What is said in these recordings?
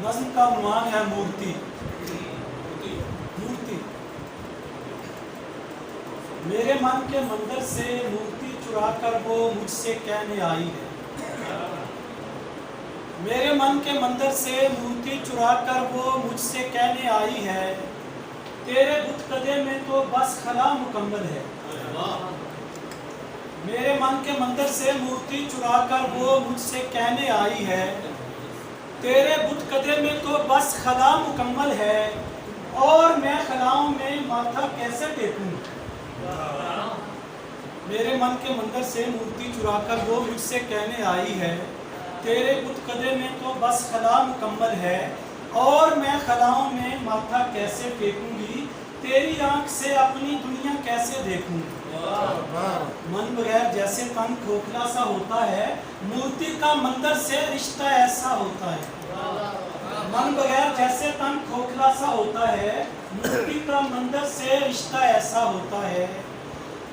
नज्म का उन्वान है मूर्ति। मूर्ति मेरे मन के मंदिर से मूर्ति चुरा कर वो मुझसे कहने आई है। मेरे मन के मंदिर से मूर्ति चुरा कर वो मुझसे कहने आई है, तेरे बुत कदे में तो बस खला मुकम्मल है। मेरे मन के मंदिर से मूर्ति चुरा कर वो मुझसे कहने आई है, तेरे बुत कदे में तो बस खला मुकम्मल है, और मैं खलाओं में माथा कैसे टेकूं। मेरे मन के मंदिर से मूर्ति चुरा कर वो मुझसे कहने आई है, तेरे बुत कदे में तो बस खला मुकम्मल है, और मैं खलाओं में माथा कैसे टेकूंगी, तेरी आंख से अपनी दुनिया कैसे देखूं। मन बगैर जैसे तन खोखला सा होता है, मूर्ति का मंदिर से रिश्ता ऐसा होता है। मन बगैर जैसे तन खोखला सा होता है, मूर्ति का मंदिर से रिश्ता ऐसा होता है।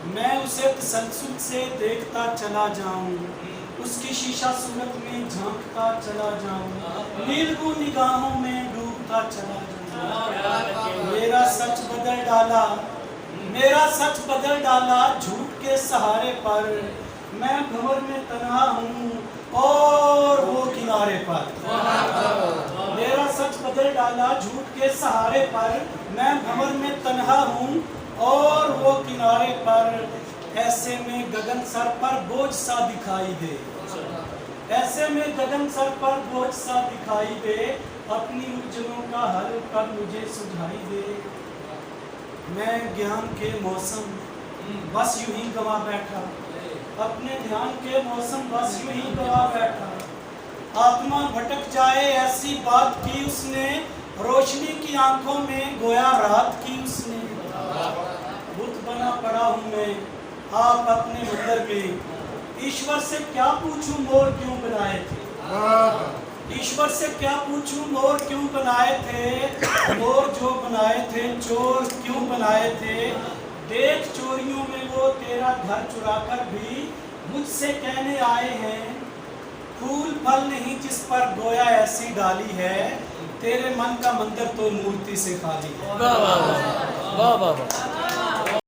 मैं उसे तसल्सुल से देखता चला जाऊं, उसकी शीशा सूरत में झांकता चला जाऊं, नीलगू निगाहों में डूबता चला जाऊं। मेरा सच बदल डाला, मेरा सच बदल डाला झूठ के सहारे पर, मैं भंवर में तन्हा हूँ और वो किनारे पर। मेरा सच बदल डाला झूठ के सहारे पर, मैं भंवर में तन्हा हूँ और वो किनारे पर। ऐसे में गगन सर पर बोझ सा दिखाई दे, ऐसे में गगन सर पर बोझ सा दिखाई दे, अपनी उलझनों का हल कर मुझे सुझाई दे। मैं ज्ञान के मौसम बस यूं ही गवा बैठा, अपने ध्यान के मौसम बस यूं ही गवा बैठा। आत्मा भटक जाए ऐसी बात की उसने, रोशनी की आंखों में गोया रात की उसने। बुत बना पड़ा हूँ मैं आप अपने मंदिर में, ईश्वर से क्या पूछूं मोर क्यों बनाए थे। ईश्वर से क्या पूछूं मोर क्यों बनाए थे, मोर जो बनाए थे चोर क्यों बनाए थे। देख चोरियों में वो तेरा घर चुराकर भी मुझसे कहने आए हैं, फूल फल नहीं जिस पर गोया ऐसी डाली है, तेरे मन का मंदिर तो मूर्ति से खाली है। वाह वाह वाह वाह वाह।